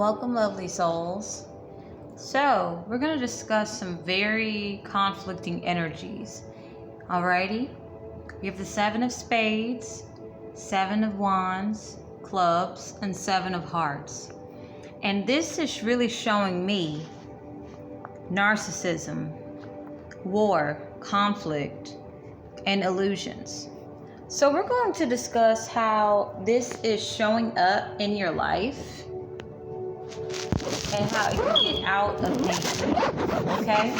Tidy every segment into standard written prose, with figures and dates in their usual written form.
Welcome, lovely souls. So, we're going to discuss some very conflicting energies. Alrighty? We have the Seven of Spades, Seven of Wands, Clubs, and Seven of Hearts. And this is really showing me narcissism, war, conflict, and illusions. So, we're going to discuss how this is showing up in your life and how you can get out of nature, okay?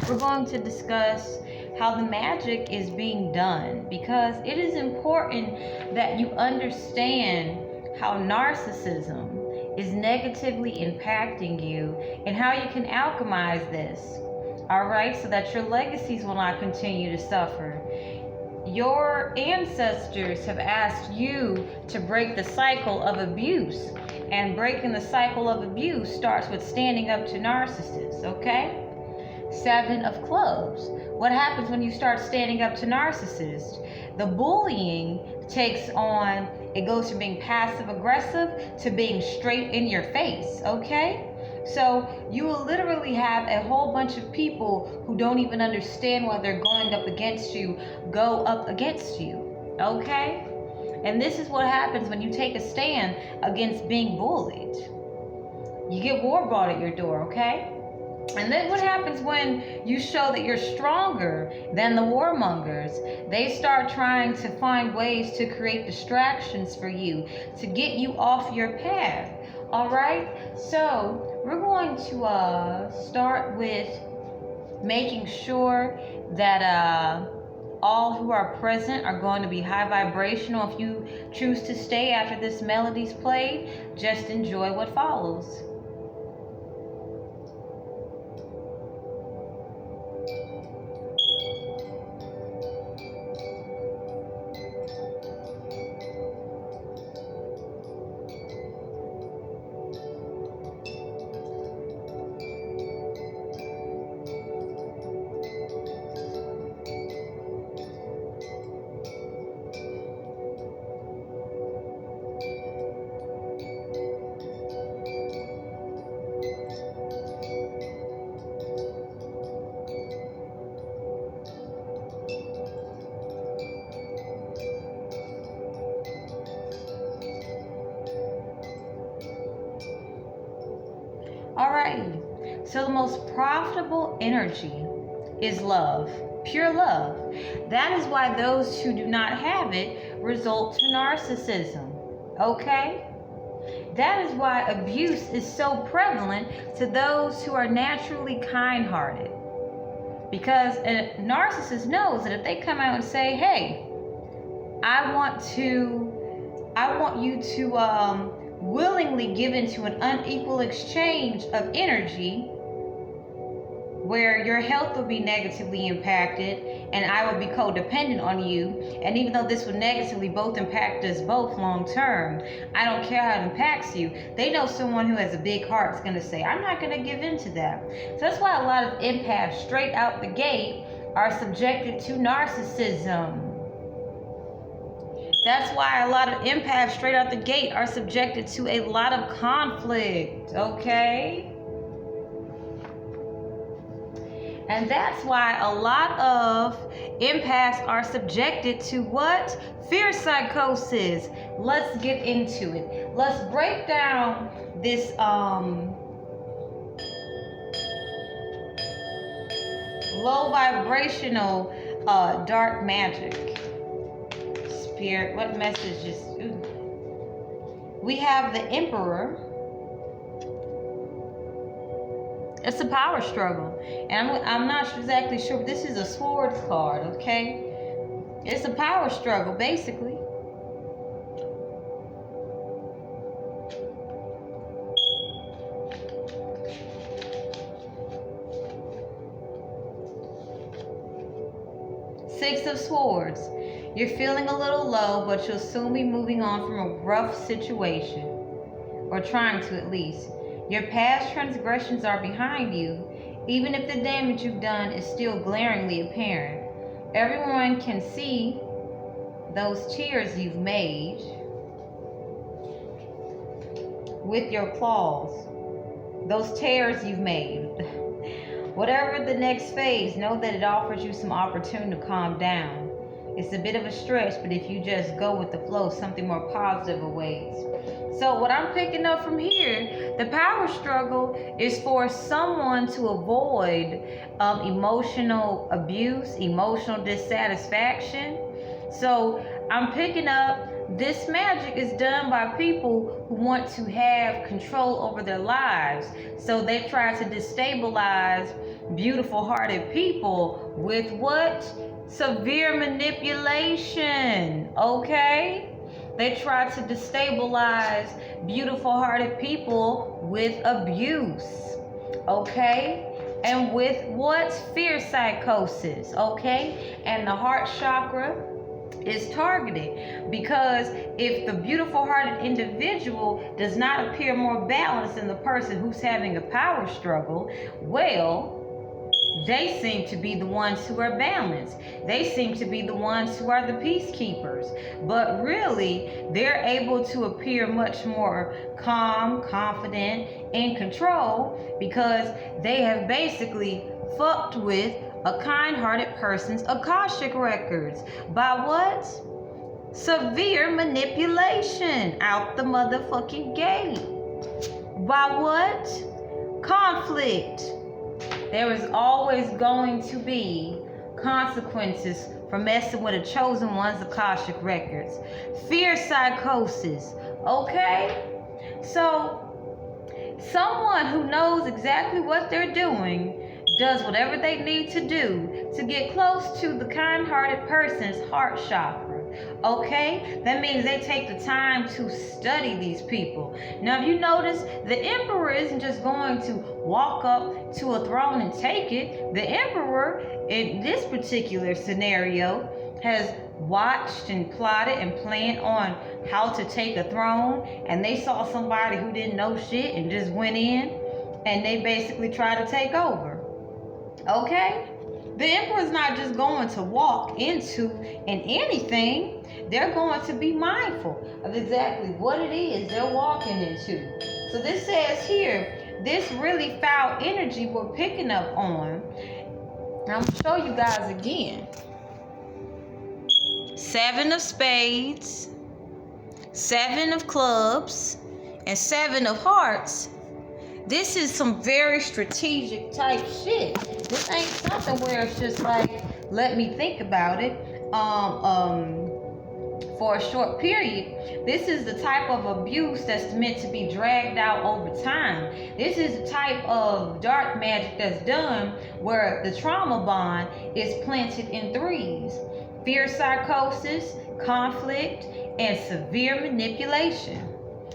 We're going to discuss how the magic is being done, because it is important that you understand how narcissism is negatively impacting you and how you can alchemize this, all right, so that your legacies will not continue to suffer. Your ancestors have asked you to break the cycle of abuse. And breaking the cycle of abuse starts with standing up to narcissists, okay? Seven of Clubs. What happens when you start standing up to narcissists? The bullying takes on, it goes from being passive aggressive to being straight in your face, okay? So you will literally have a whole bunch of people who don't even understand why they're going up against you, go up against you, okay? And this is what happens when you take a stand against being bullied. You get war brought at your door, okay? And then what happens when you show that you're stronger than the warmongers? They start trying to find ways to create distractions for you, to get you off your path, all right? So we're going to start with making sure that all who are present are going to be high vibrational. If you choose to stay after this melody's played, just enjoy what follows. Alrighty, so the most profitable energy is love, pure love. That is why those who do not have it result to narcissism, okay? That is why abuse is so prevalent to those who are naturally kind-hearted. Because a narcissist knows that if they come out and say, hey, I want you to willingly give into an unequal exchange of energy where your health will be negatively impacted and I will be codependent on you, and even though this would negatively both impact us both long term, I don't care how it impacts you. They know someone who has a big heart is going to say, I'm not going to give in to that. So that's why a lot of empaths straight out the gate are subjected to narcissism. That's why a lot of empaths straight out the gate are subjected to a lot of conflict, okay? And that's why a lot of empaths are subjected to what? Fear psychosis. Let's get into it. Let's break down this low vibrational dark magic. Spirit, what messages? We have the Emperor. It's a power struggle, and I'm not exactly sure, but this is a swords card, okay? It's a power struggle, basically. Six of Swords. You're feeling a little low, but you'll soon be moving on from a rough situation, or trying to at least. Your past transgressions are behind you, even if the damage you've done is still glaringly apparent. Everyone can see those tears you've made. with your claws, those tears you've made. Whatever the next phase, know that it offers you some opportunity to calm down. It's a bit of a stretch, but if you just go with the flow, something more positive awaits. So what I'm picking up from here, the power struggle is for someone to avoid emotional abuse, emotional dissatisfaction. So I'm picking up this magic is done by people who want to have control over their lives. So they try to destabilize beautiful hearted people with what? Severe manipulation, okay? They try to destabilize beautiful hearted people with abuse, okay? And with what? Fear psychosis, okay? And the heart chakra is targeted because if the beautiful hearted individual does not appear more balanced than the person who's having a power struggle, well, they seem to be the ones who are balanced. They seem to be the ones who are the peacekeepers. But really, they're able to appear much more calm, confident, in control because they have basically fucked with a kind-hearted person's Akashic records. By what? Severe manipulation out the motherfucking gate. By what? Conflict. There is always going to be consequences for messing with a chosen one's Akashic records. Fear psychosis, okay? So, someone who knows exactly what they're doing does whatever they need to do to get close to the kind-hearted person's heart chakra, okay? That means they take the time to study these people. Now, if you notice, the emperor isn't just going to walk up to a throne and take it. The emperor, in this particular scenario, has watched and plotted and planned on how to take a throne, and they saw somebody who didn't know shit and just went in, and they basically tried to take over. Okay? The emperor's not just going to walk into anything. They're going to be mindful of exactly what it is they're walking into. So this says here, this really foul energy we're picking up on. And I'm going to show you guys again. 7 of spades, 7 of clubs, and 7 of hearts. This is some very strategic type shit. This ain't something where it's just like, let me think about it for a short period. This is the type of abuse that's meant to be dragged out over time. This is the type of dark magic that's done where the trauma bond is planted in 3s. Fear psychosis, conflict, and severe manipulation.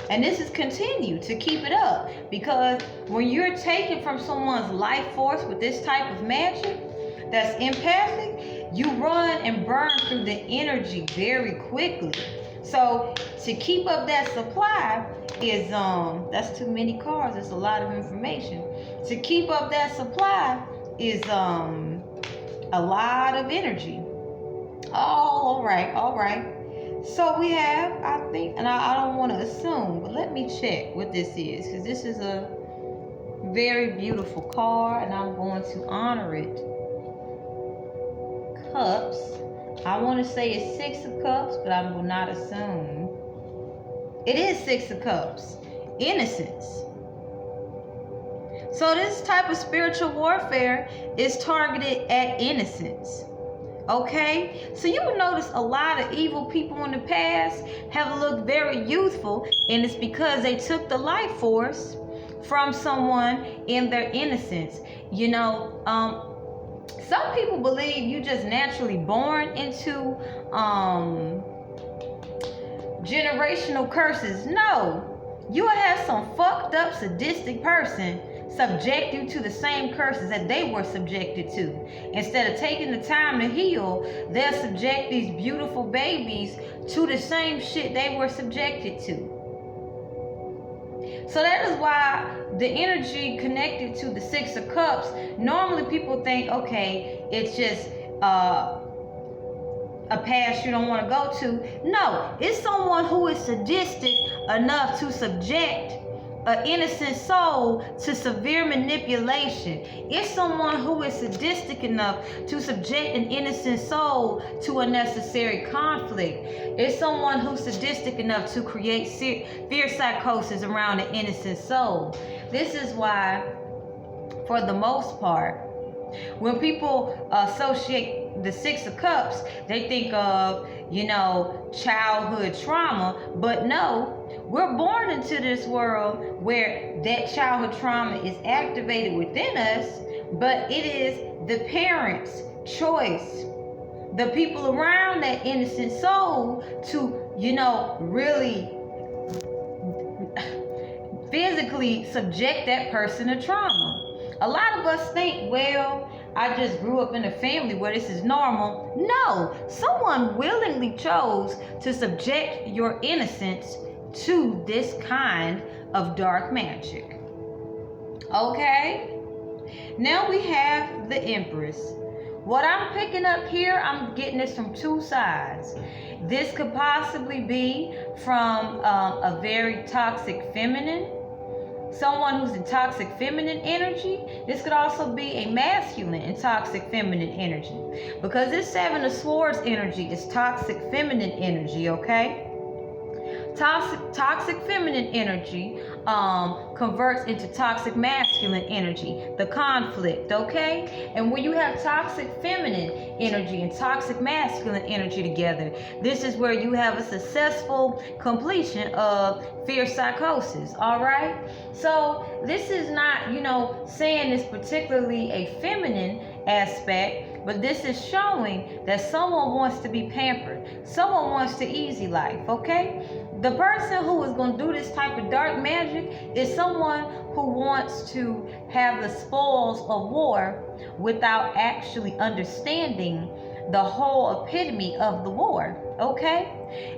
And this is continued to keep it up because when you're taken from someone's life force with this type of magic that's empathic, you run and burn through the energy very quickly. So to keep up that supply is that's too many cards. It's a lot of information. To keep up that supply is a lot of energy. Oh, all right. So we have, I think, and I don't want to assume, but let me check what this is, because this is a very beautiful card, and I'm going to honor it. Cups. I want to say it's 6 of cups, but I will not assume. It is 6 of cups. Innocence. So this type of spiritual warfare is targeted at innocence. Okay, so you will notice a lot of evil people in the past have looked very youthful, and it's because they took the life force from someone in their innocence. You know, some people believe you just naturally born into generational curses. No, you will have some fucked up sadistic person subject you to the same curses that they were subjected to. Instead of taking the time to heal, they'll subject these beautiful babies to the same shit they were subjected to. So that is why the energy connected to the 6 of cups, normally people think, okay, it's just a past you don't want to go to. No, it's someone who is sadistic enough to subject an innocent soul to severe manipulation. It's someone who is sadistic enough to subject an innocent soul to unnecessary conflict. It's someone who's sadistic enough to create fear psychosis around an innocent soul. This is why, for the most part, when people associate the Six of Cups, they think of, childhood trauma. But no, we're born into this world where that childhood trauma is activated within us, but it is the parents' choice, the people around that innocent soul, to, really physically subject that person to trauma. A lot of us think, well, I just grew up in a family where this is normal. No, someone willingly chose to subject your innocence to this kind of dark magic. Okay? Now we have the Empress. What I'm picking up here, I'm getting this from two sides. This could possibly be from a very toxic feminine, someone who's in toxic feminine energy. This could also be a masculine and toxic feminine energy, because this Seven of Swords energy is toxic feminine energy, okay? Toxic feminine energy converts into toxic masculine energy, the conflict, okay? And when you have toxic feminine energy and toxic masculine energy together, this is where you have a successful completion of fear psychosis, all right? So this is not, saying it's particularly a feminine aspect, but this is showing that someone wants to be pampered. Someone wants the easy life, okay? The person who is going to do this type of dark magic is someone who wants to have the spoils of war without actually understanding the whole epitome of the war, okay?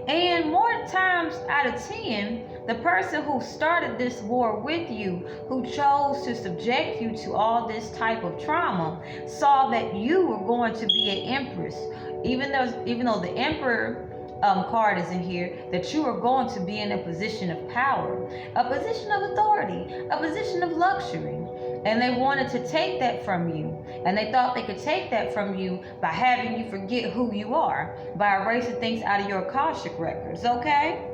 And more times out of 10, the person who started this war with you, who chose to subject you to all this type of trauma, saw that you were going to be an empress. Even though the Emperor card is in here, that you are going to be in a position of power, a position of authority, a position of luxury. And they wanted to take that from you. And they thought they could take that from you by having you forget who you are, by erasing things out of your Akashic records, okay?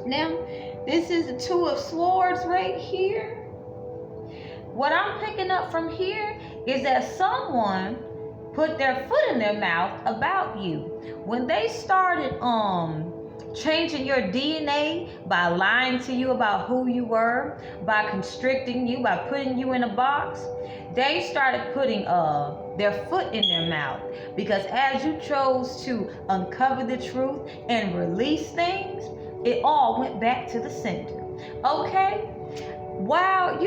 Now, this is the Two of Swords right here. What I'm picking up from here is that someone put their foot in their mouth about you. When they started changing your DNA by lying to you about who you were, by constricting you, by putting you in a box, they started putting their foot in their mouth, because as you chose to uncover the truth and release things, it all went back to the center. Okay? Wow,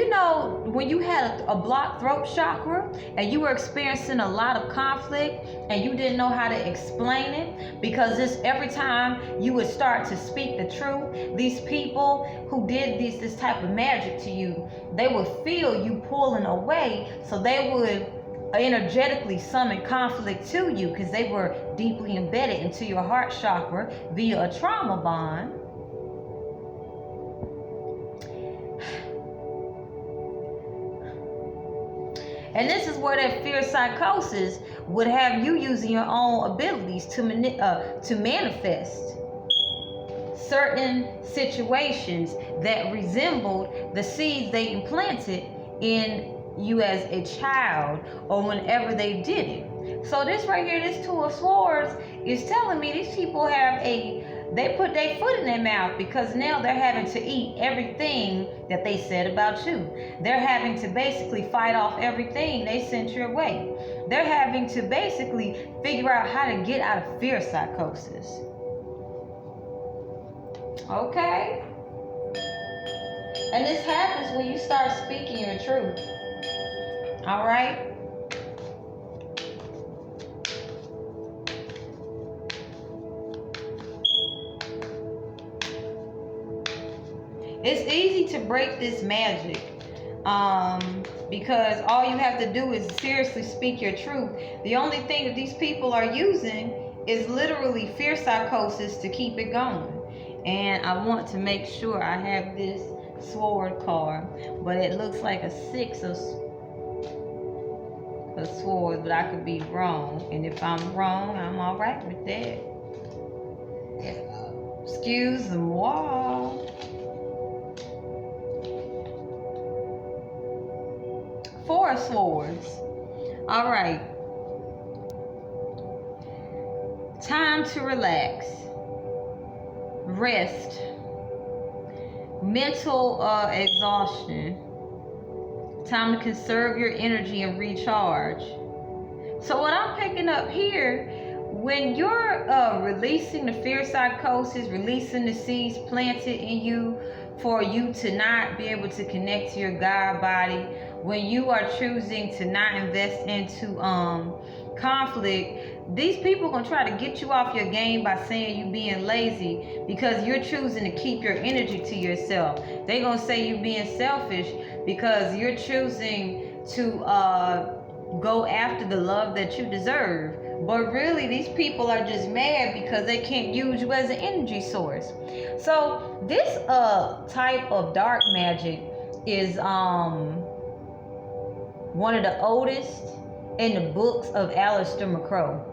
when you had a blocked throat chakra and you were experiencing a lot of conflict and you didn't know how to explain it, because every time you would start to speak the truth, these people who did this type of magic to you, they would feel you pulling away, so they would energetically summon conflict to you, because they were deeply embedded into your heart chakra via a trauma bond. And this is where that fear psychosis would have you using your own abilities to manifest certain situations that resembled the seeds they implanted in you as a child, or whenever they did it. So this right here, this Two of Swords, is telling me these people have they put their foot in their mouth, because now they're having to eat everything that they said about you. They're having to basically fight off everything they sent your way. They're having to basically figure out how to get out of fear psychosis. Okay? And this happens when you start speaking your truth. All right? It's easy to break this magic because all you have to do is seriously speak your truth. The only thing that these people are using is literally fear psychosis to keep it going. And I want to make sure I have this sword card, but it looks like a 6 of swords, but I could be wrong. And if I'm wrong, I'm all right with that. Excuse moi. Four of swords. All right. Time to relax. Rest. Mental exhaustion. Time to conserve your energy and recharge. So what I'm picking up here, when you're releasing the fear psychosis, releasing the seeds planted in you for you to not be able to connect to your God body, when you are choosing to not invest into conflict, these people are going to try to get you off your game by saying you being lazy because you're choosing to keep your energy to yourself. They're going to say you being selfish because you're choosing to go after the love that you deserve. But really, these people are just mad because they can't use you as an energy source. So this type of dark magic is one of the oldest in the books of Aleister McCrow.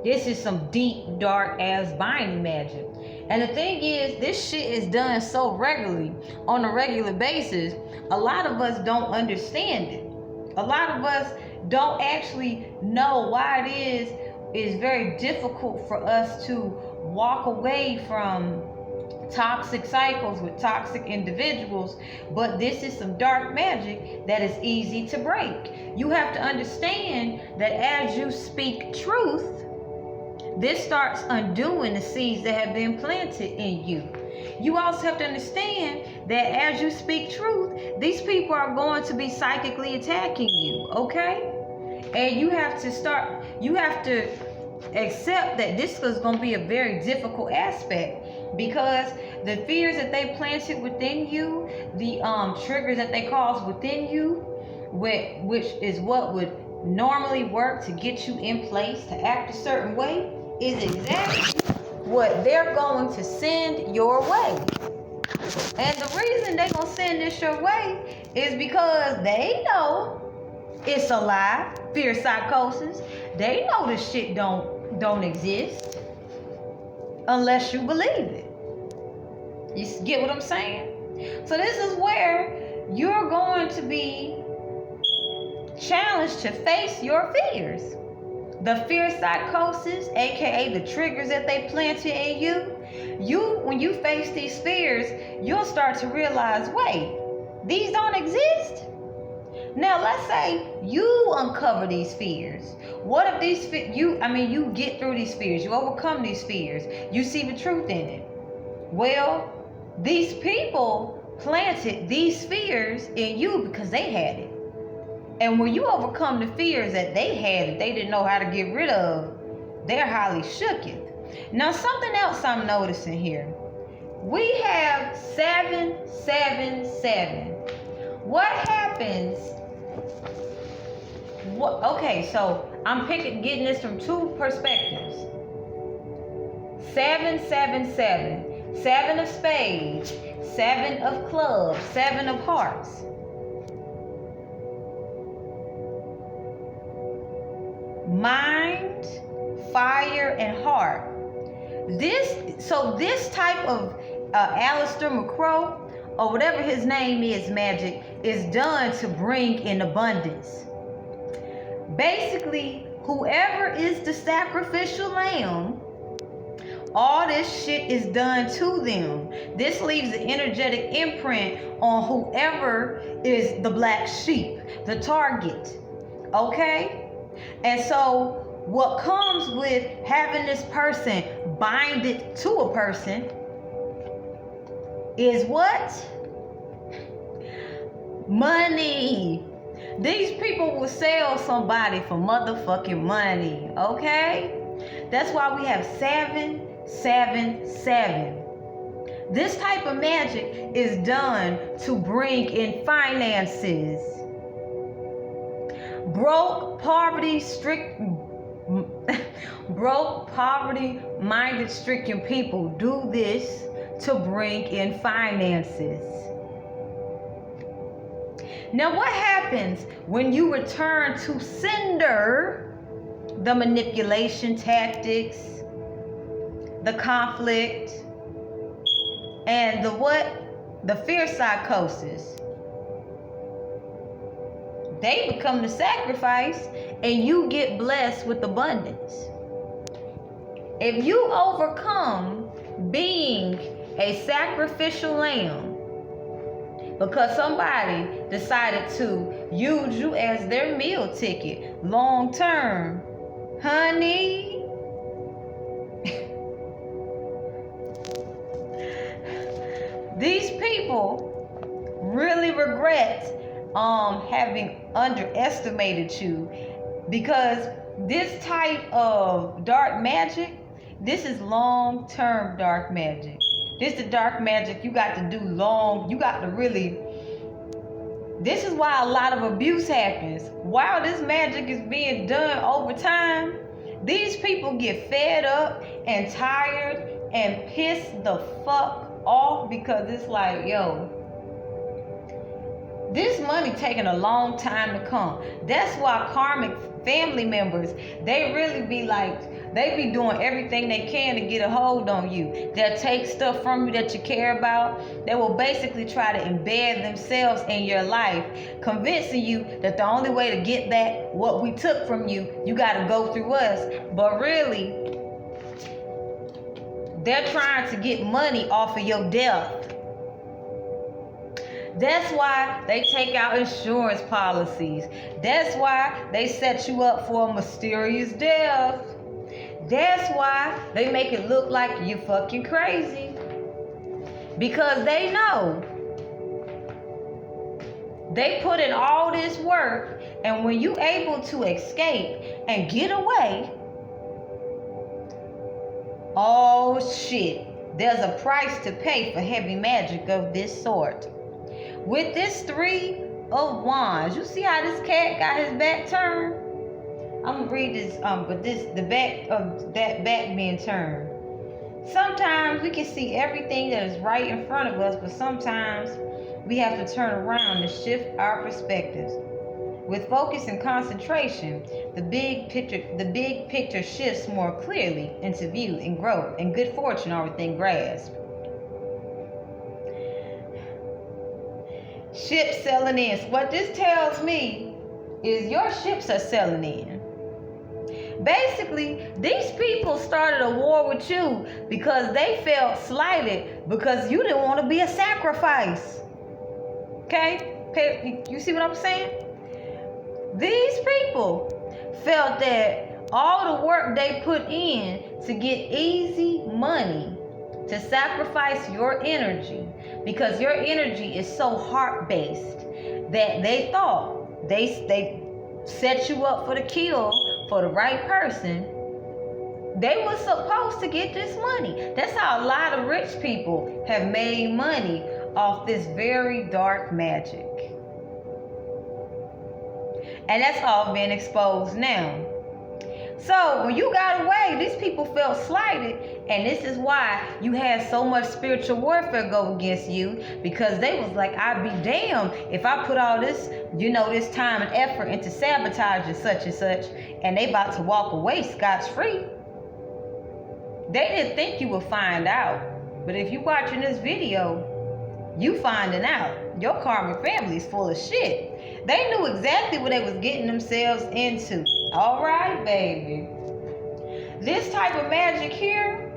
This is some deep, dark ass binding magic. And the thing is, this shit is done so regularly, on a regular basis, a lot of us don't understand it. A lot of us don't actually know why it is very difficult for us to walk away from toxic cycles with toxic individuals, but this is some dark magic that is easy to break. You have to understand that as you speak truth, this starts undoing the seeds that have been planted in you. You also have to understand that as you speak truth, these people are going to be psychically attacking you, okay? And you have to accept that this is going to be a very difficult aspect, because the fears that they planted within you, the triggers that they cause within you, which is what would normally work to get you in place to act a certain way, is exactly what they're going to send your way. And the reason they're going to send this your way is because they know it's a lie, fear psychosis. They know this shit don't exist unless you believe it. You get what I'm saying? So this is where you're going to be challenged to face your fears. The fear psychosis, aka the triggers that they planted in you, when you face these fears, you'll start to realize, wait, these don't exist? Now, let's say you uncover these fears. What if you get through these fears, you overcome these fears, you see the truth in it. Well, these people planted these fears in you because they had it. And when you overcome the fears that they had that they didn't know how to get rid of, they're highly shooketh. Now, something else I'm noticing here. We have 777. What happens? Okay, so I'm getting this from two perspectives. 777. 7 of spades, 7 of clubs, 7 of hearts. Mind, fire, and heart. This type of Aleister McCrow, or whatever his name is, magic, is done to bring in abundance. Basically, whoever is the sacrificial lamb, all this shit is done to them. This leaves an energetic imprint on whoever is the black sheep, the target. Okay? And so what comes with having this person binded to a person is what? Money. These people will sell somebody for motherfucking money. Okay? That's why we have 777. This type of magic is done to bring in finances. Broke, poverty-minded, stricken people do this to bring in finances. Now, what happens when you return to sender? The manipulation tactics, the conflict, and the what? The fear psychosis. They become the sacrifice, and you get blessed with abundance. If you overcome being a sacrificial lamb because somebody decided to use you as their meal ticket long term, honey, these people really regret having underestimated you, because this type of dark magic, this is long-term dark magic. This is dark magic you got to do long. You got to really. This is why a lot of abuse happens. While this magic is being done over time, these people get fed up and tired and pissed the fuck off, because it's like, yo, this money taking a long time to come. That's why karmic family members, they really be like, they be doing everything they can to get a hold on you. They'll take stuff from you that you care about. They will basically try to embed themselves in your life, convincing you that the only way to get back what we took from you, you got to go through us. But really, they're trying to get money off of your death. That's why they take out insurance policies. That's why they set you up for a mysterious death. That's why they make it look like you fucking crazy. Because they know they put in all this work, and when you able to escape and get away, oh shit, there's a price to pay for heavy magic of this sort. With this 3 of Wands, you see how this cat got his back turned? I'm gonna read this, but the back of that back being turned. Sometimes we can see everything that is right in front of us, but sometimes we have to turn around to shift our perspectives. With focus and concentration, the big picture shifts more clearly into view, and growth and good fortune are within grasp. Ships selling in. So what this tells me is your ships are selling in. Basically, these people started a war with you because they felt slighted because you didn't want to be a sacrifice. Okay? You see what I'm saying? These people felt that all the work they put in to get easy money, to sacrifice your energy, because your energy is so heart-based that they thought they set you up for the kill for the right person. They were supposed to get this money. That's how a lot of rich people have made money off this very dark magic. And that's all been exposed now. So when you got away, these people felt slighted, and this is why you had so much spiritual warfare go against you, because they was like, I'd be damned if I put all this, this time and effort into sabotaging such and such, and they about to walk away scotch-free. They didn't think you would find out, but if you watching this video, you finding out. Your karmic family is full of shit. They knew exactly what they was getting themselves into. All right, baby. This type of magic here,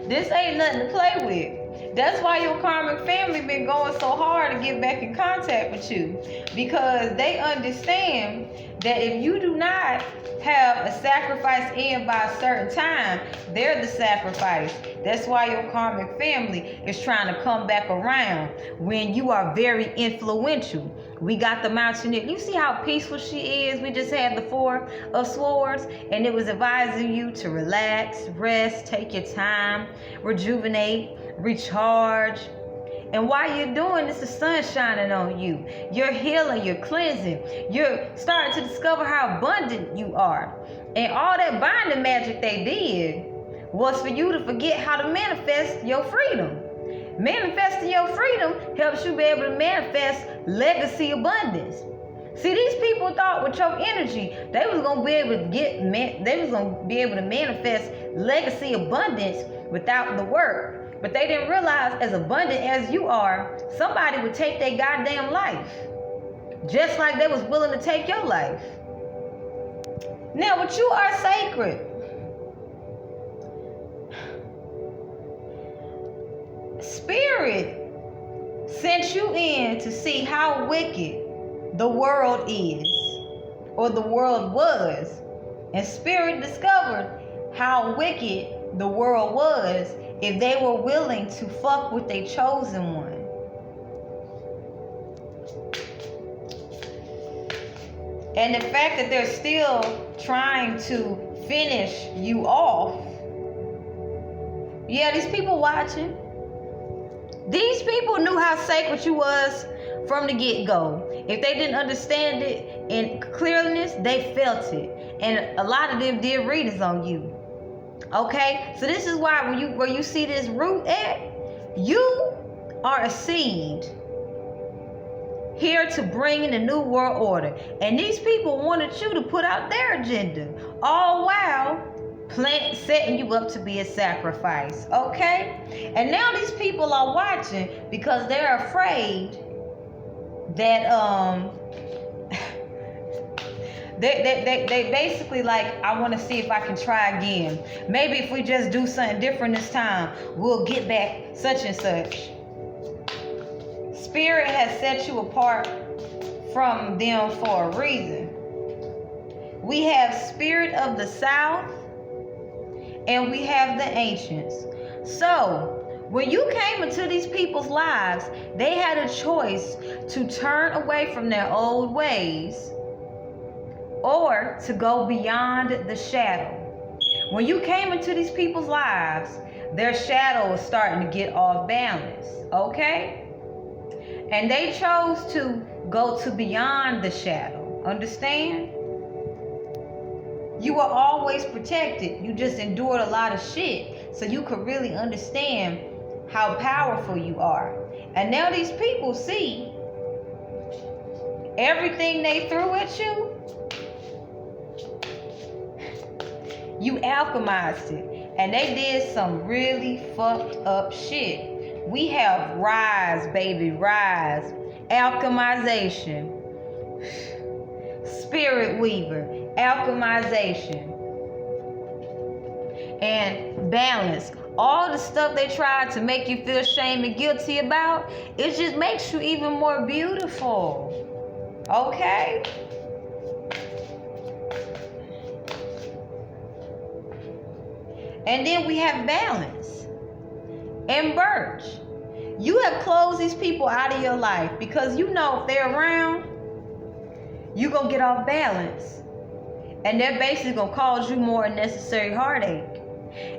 this ain't nothing to play with. That's why your karmic family been going so hard to get back in contact with you, because they understand that if you do not have a sacrifice in by a certain time, they're the sacrifice. That's why your karmic family is trying to come back around when you are very influential. We got the Mountaineer. You see how peaceful she is? We just had the 4 of Swords, and it was advising you to relax, rest, take your time, rejuvenate, recharge. And while you're doing this, the sun's shining on you. You're healing, you're cleansing. You're starting to discover how abundant you are. And all that binding magic they did was for you to forget how to manifest your freedom. Manifesting your freedom helps you be able to manifest legacy abundance. See, these people thought with your energy, they was gonna be able to manifest legacy abundance without the work. But they didn't realize, as abundant as you are, somebody would take their goddamn life. Just like they was willing to take your life. Now, but you are sacred. Spirit sent you in to see how wicked the world is, or the world was. And Spirit discovered how wicked the world was if they were willing to fuck with their chosen one. And the fact that they're still trying to finish you off. Yeah, these people watching. These people knew how sacred you was from the get-go. If they didn't understand it in clearness, they felt it. And a lot of them did readings on you. Okay? So this is why where you see this root at, you are a seed here to bring in a new world order. And these people wanted you to put out their agenda, all while setting you up to be a sacrifice. Okay? And now these people are watching because they're afraid that they basically like, I want to see if I can try again. Maybe if we just do something different this time, we'll get back such and such. Spirit has set you apart from them for a reason. We have Spirit of the South and we have the ancients. So when you came into these people's lives, they had a choice to turn away from their old ways or to go beyond the shadow. When you came into these people's lives, their shadow was starting to get off balance, okay? And they chose to go to beyond the shadow, understand? You were always protected. You just endured a lot of shit so you could really understand how powerful you are. And now these people see everything they threw at you. You alchemized it. And they did some really fucked up shit. We have rise, baby, rise. Alchemization. Spirit weaver. Alchemization. And balance. All the stuff they tried to make you feel shame and guilty about, it just makes you even more beautiful. Okay? And then we have balance and birch. You have closed these people out of your life because you know if they're around, you're going to get off balance. And they're basically going to cause you more unnecessary heartache.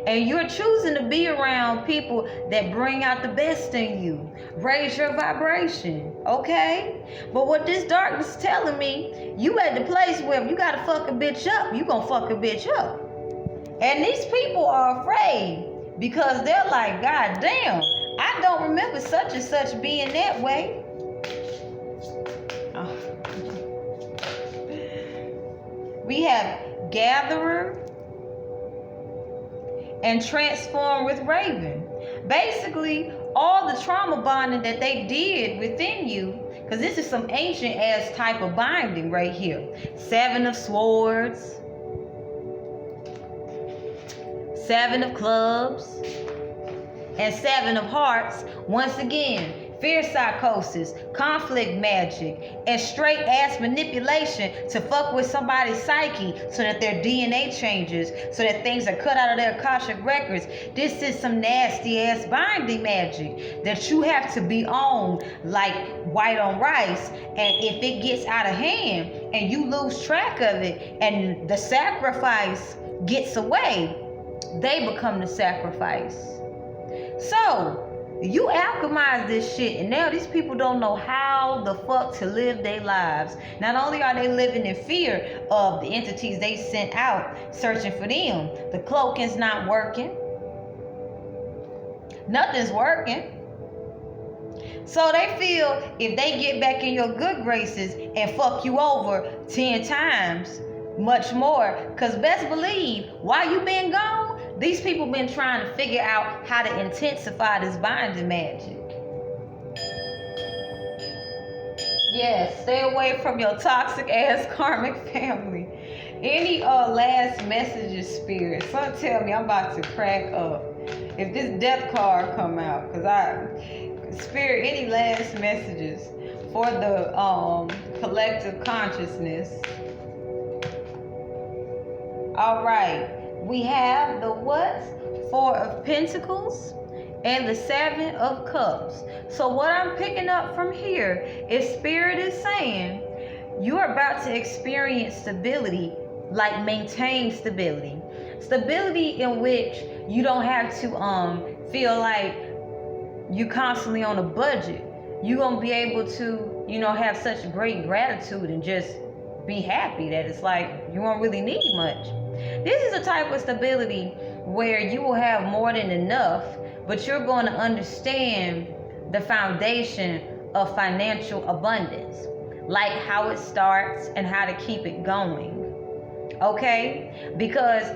And you're choosing to be around people that bring out the best in you. Raise your vibration, okay? But what this darkness is telling me, you at the place where if you got to fuck a bitch up, you going to fuck a bitch up. And these people are afraid because they're like, God damn, I don't remember such and such being that way. Oh. We have gatherer and transform with raven. Basically, all the trauma bonding that they did within you, because this is some ancient ass type of binding right here. 7 of swords, 7 of clubs, and 7 of hearts. Once again, fear psychosis, conflict magic, and straight ass manipulation to fuck with somebody's psyche so that their DNA changes, so that things are cut out of their Akashic records. This is some nasty ass binding magic that you have to be on like white on rice. And if it gets out of hand and you lose track of it and the sacrifice gets away, they become the sacrifice. So You alchemize this shit, and now these people don't know how the fuck to live their lives. Not only are they living in fear of the entities they sent out searching for them, the cloaking's not working. Nothing's working. So they feel if they get back in your good graces and fuck you over 10 times, much more, because best believe, while you been gone, these people been trying to figure out how to intensify this binding magic. Yes, stay away from your toxic ass karmic family. Any last messages, spirit? Some tell me I'm about to crack up if this death card come out, because spirit, any last messages for the collective consciousness? All right, we have the what? 4 of Pentacles and the 7 of Cups. So what I'm picking up from here is spirit is saying you are about to experience stability, like maintain stability. Stability in which you don't have to feel like you constantly on a budget. You're gonna be able to, have such great gratitude and just be happy that it's like you won't really need much. This is a type of stability where you will have more than enough, but you're going to understand the foundation of financial abundance, like how it starts and how to keep it going. Okay? Because